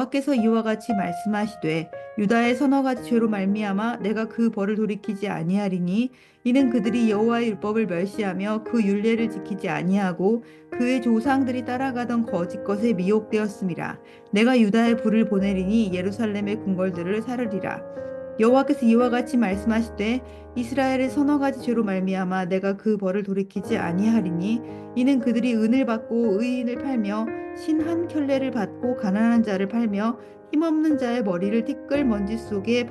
여호와께서 이와 같이 말씀하시되 유다의 서너 가지 죄로 말미암아 내가 그 벌을 돌이키지 아니하리니 이는 그들이 여호와의 율법을 멸시하며 그 율례를 지키지 아니하고 그의 조상들이 따라가던 거짓 것에 미혹되었음이라. 내가 유다에 불을 보내리니 예루살렘의 궁궐들을 사르리라. 여호와께서 이와 같이 말씀하시되 이스라엘의 서너 가지 죄로 말미암아 내가 그 벌을 돌이키지 아니하리니 이는 그들이 은을 받고 의인을 팔며 신 한 켤레를 받고 가난한 자를 팔며 힘없는 자의 머리를 티끌 먼지 속에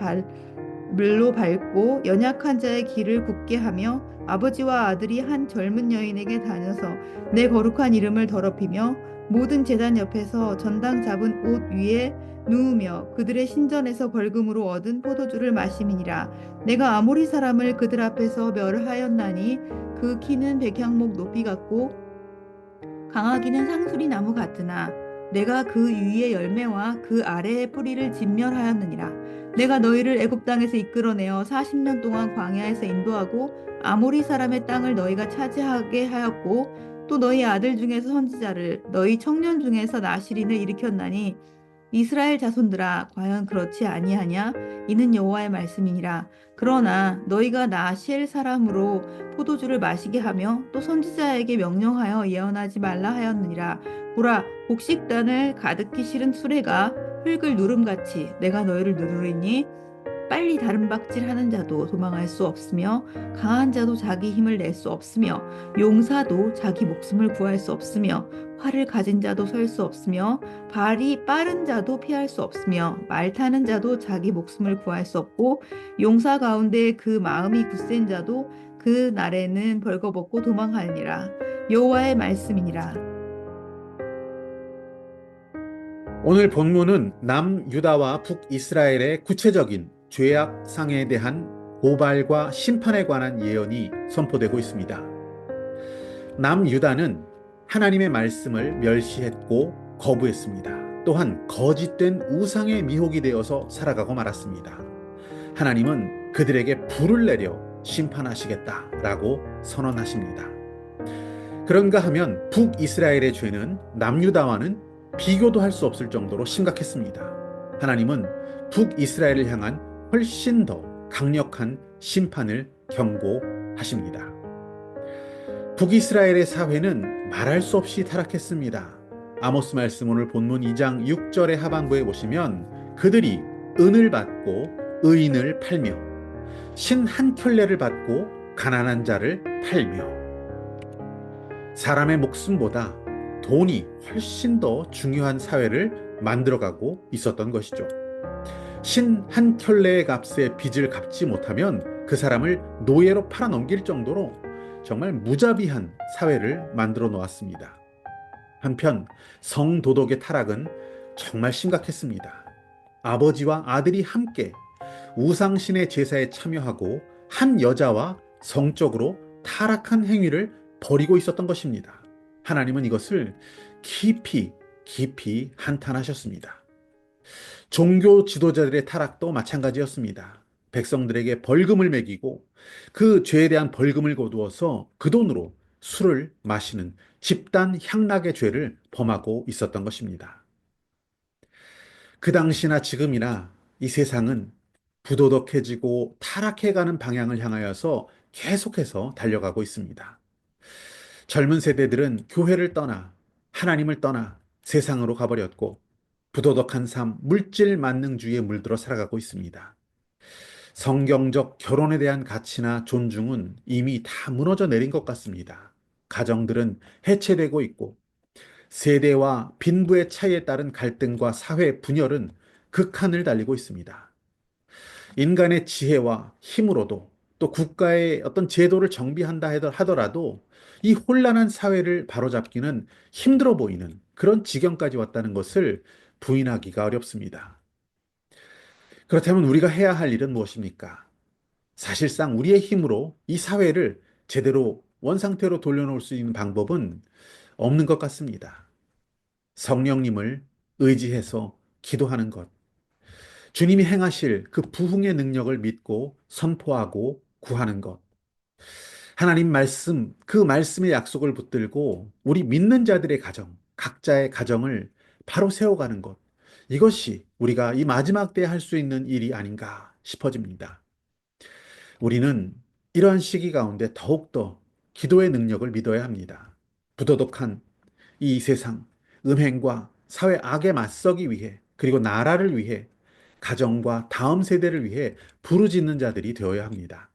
물로 밟고 연약한 자의 길을 굽게 하며 아버지와 아들이 한 젊은 여인에게 다녀서 내 거룩한 이름을 더럽히며 모든 제단 옆에서 전당 잡은 옷 위에 누우며 그들의 신전에서 벌금으로 얻은 포도주를 마심이니라. 내가 아모리 사람을 그들 앞에서 멸하였나니 그 키는 백향목 높이 같고 강하기는 상수리 나무 같으나 내가 그 위의 열매와 그 아래의 뿌리를 진멸하였느니라. 내가 너희를 애굽 땅에서 이끌어내어 40년 동안 광야에서 인도하고 아모리 사람의 땅을 너희가 차지하게 하였고 또 너희 아들 중에서 선지자를 너희 청년 중에서 나실인을 일으켰나니 이스라엘 자손들아 과연 그렇지 아니하냐? 이는 여호와의 말씀이니라. 그러나 너희가 나실 사람으로 포도주를 마시게 하며 또 선지자에게 명령하여 예언하지 말라 하였느니라. 보라, 곡식단을 가득히 실은 수레가 흙을 누름같이 내가 너희를 누르리니 빨리 다름박질하는 자도 도망할 수 없으며 강한 자도 자기 힘을 낼 수 없으며 용사도 자기 목숨을 구할 수 없으며 활을 가진 자도 설 수 없으며 발이 빠른 자도 피할 수 없으며 말 타는 자도 자기 목숨을 구할 수 없고 용사 가운데 그 마음이 굳센 자도 그 날에는 벌거벗고 도망하니라. 여호와의 말씀이니라. 오늘 본문은 남유다와 북이스라엘의 구체적인 죄악 상해에 대한 고발과 심판에 관한 예언이 선포되고 있습니다. 남유다는 하나님의 말씀을 멸시했고 거부했습니다. 또한 거짓된 우상의 미혹이 되어서 살아가고 말았습니다. 하나님은 그들에게 불을 내려 심판하시겠다라고 선언하십니다. 그런가 하면 북이스라엘의 죄는 남유다와는 비교도 할 수 없을 정도로 심각했습니다. 하나님은 북이스라엘을 향한 훨씬 더 강력한 심판을 경고하십니다. 북이스라엘의 사회는 말할 수 없이 타락했습니다. 아모스 말씀 오늘 본문 2장 6절의 하반부에 보시면 그들이 은을 받고 의인을 팔며 신 한 켤레를 받고 가난한 자를 팔며 사람의 목숨보다 돈이 훨씬 더 중요한 사회를 만들어가고 있었던 것이죠. 신 한 켤레의 값에 빚을 갚지 못하면 그 사람을 노예로 팔아넘길 정도로 정말 무자비한 사회를 만들어 놓았습니다. 한편 성도덕의 타락은 정말 심각했습니다. 아버지와 아들이 함께 우상신의 제사에 참여하고 한 여자와 성적으로 타락한 행위를 벌이고 있었던 것입니다. 하나님은 이것을 깊이 한탄하셨습니다. 종교 지도자들의 타락도 마찬가지였습니다. 백성들에게 벌금을 매기고 그 죄에 대한 벌금을 거두어서 그 돈으로 술을 마시는 집단 향락의 죄를 범하고 있었던 것입니다. 그 당시나 지금이나 이 세상은 부도덕해지고 타락해가는 방향을 향하여서 계속해서 달려가고 있습니다. 젊은 세대들은 교회를 떠나 하나님을 떠나 세상으로 가버렸고 부도덕한 삶, 물질 만능주의에 물들어 살아가고 있습니다. 성경적 결혼에 대한 가치나 존중은 이미 다 무너져 내린 것 같습니다. 가정들은 해체되고 있고 세대와 빈부의 차이에 따른 갈등과 사회 분열은 극한을 달리고 있습니다. 인간의 지혜와 힘으로도 또 국가의 어떤 제도를 정비한다 하더라도 이 혼란한 사회를 바로잡기는 힘들어 보이는 그런 지경까지 왔다는 것을 부인하기가 어렵습니다. 그렇다면 우리가 해야 할 일은 무엇입니까? 사실상 우리의 힘으로 이 사회를 제대로 원상태로 돌려놓을 수 있는 방법은 없는 것 같습니다. 성령님을 의지해서 기도하는 것, 주님이 행하실 그 부흥의 능력을 믿고 선포하고 구하는 것, 하나님 말씀, 그 말씀의 약속을 붙들고 우리 믿는 자들의 가정, 각자의 가정을 바로 세워가는 것, 이것이 우리가 이 마지막 때에 할 수 있는 일이 아닌가 싶어집니다. 우리는 이러한 시기 가운데 더욱더 기도의 능력을 믿어야 합니다. 부도덕한 이 세상, 음행과 사회 악에 맞서기 위해, 그리고 나라를 위해, 가정과 다음 세대를 위해 부르짖는 자들이 되어야 합니다.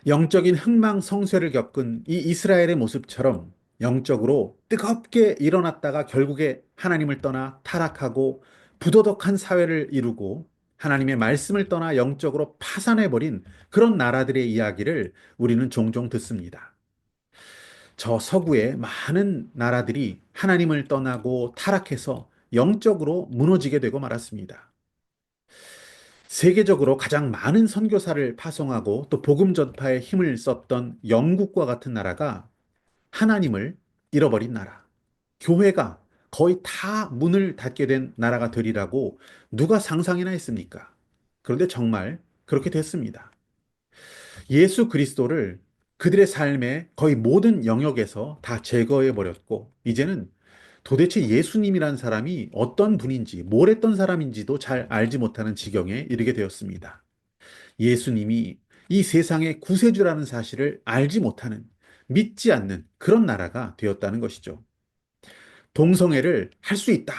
영적인 흥망성쇠를 겪은 이 이스라엘의 모습처럼 영적으로 뜨겁게 일어났다가 결국에 하나님을 떠나 타락하고 부도덕한 사회를 이루고 하나님의 말씀을 떠나 영적으로 파산해버린 그런 나라들의 이야기를 우리는 종종 듣습니다. 저 서구의 많은 나라들이 하나님을 떠나고 타락해서 영적으로 무너지게 되고 말았습니다. 세계적으로 가장 많은 선교사를 파송하고 또 복음 전파에 힘을 썼던 영국과 같은 나라가 하나님을 잃어버린 나라, 교회가 거의 다 문을 닫게 된 나라가 되리라고 누가 상상이나 했습니까? 그런데 정말 그렇게 됐습니다. 예수 그리스도를 그들의 삶의 거의 모든 영역에서 다 제거해 버렸고, 이제는 도대체 예수님이란 사람이 어떤 분인지, 뭘 했던 사람인지도 잘 알지 못하는 지경에 이르게 되었습니다. 예수님이 이 세상의 구세주라는 사실을 알지 못하는, 믿지 않는 그런 나라가 되었다는 것이죠. 동성애를 할 수 있다.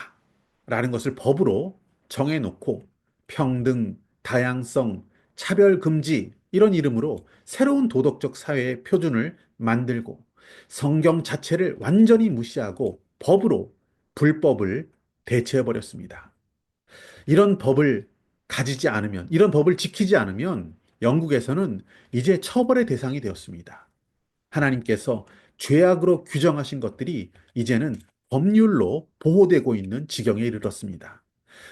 라는 것을 법으로 정해놓고 평등, 다양성, 차별 금지 이런 이름으로 새로운 도덕적 사회의 표준을 만들고 성경 자체를 완전히 무시하고 법으로 불법을 대체해 버렸습니다. 이런 법을 가지지 않으면, 이런 법을 지키지 않으면 영국에서는 이제 처벌의 대상이 되었습니다. 하나님께서 죄악으로 규정하신 것들이 이제는 법률로 보호되고 있는 지경에 이르렀습니다.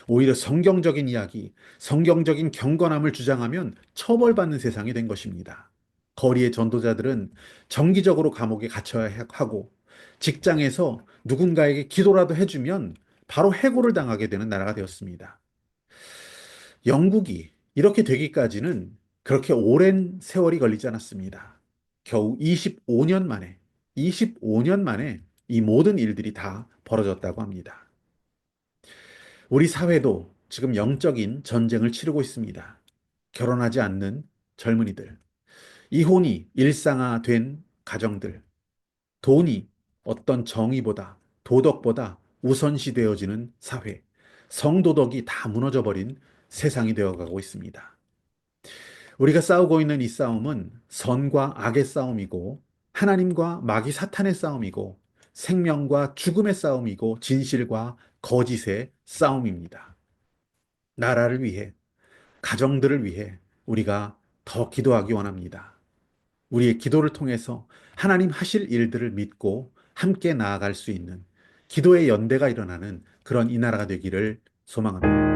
오히려 성경적인 이야기, 성경적인 경건함을 주장하면 처벌받는 세상이 된 것입니다. 거리의 전도자들은 정기적으로 감옥에 갇혀야 하고, 직장에서 누군가에게 기도라도 해주면 바로 해고를 당하게 되는 나라가 되었습니다. 영국이 이렇게 되기까지는 그렇게 오랜 세월이 걸리지 않았습니다. 겨우 25년 만에 이 모든 일들이 다 벌어졌다고 합니다. 우리 사회도 지금 영적인 전쟁을 치르고 있습니다. 결혼하지 않는 젊은이들, 이혼이 일상화된 가정들, 돈이 어떤 정의보다, 도덕보다 우선시 되어지는 사회, 성도덕이 다 무너져버린 세상이 되어가고 있습니다. 우리가 싸우고 있는 이 싸움은 선과 악의 싸움이고, 하나님과 마귀 사탄의 싸움이고, 생명과 죽음의 싸움이고, 진실과 거짓의 싸움입니다. 나라를 위해, 가정들을 위해 우리가 더 기도하기 원합니다. 우리의 기도를 통해서 하나님 하실 일들을 믿고 함께 나아갈 수 있는 기도의 연대가 일어나는 그런 이 나라가 되기를 소망합니다.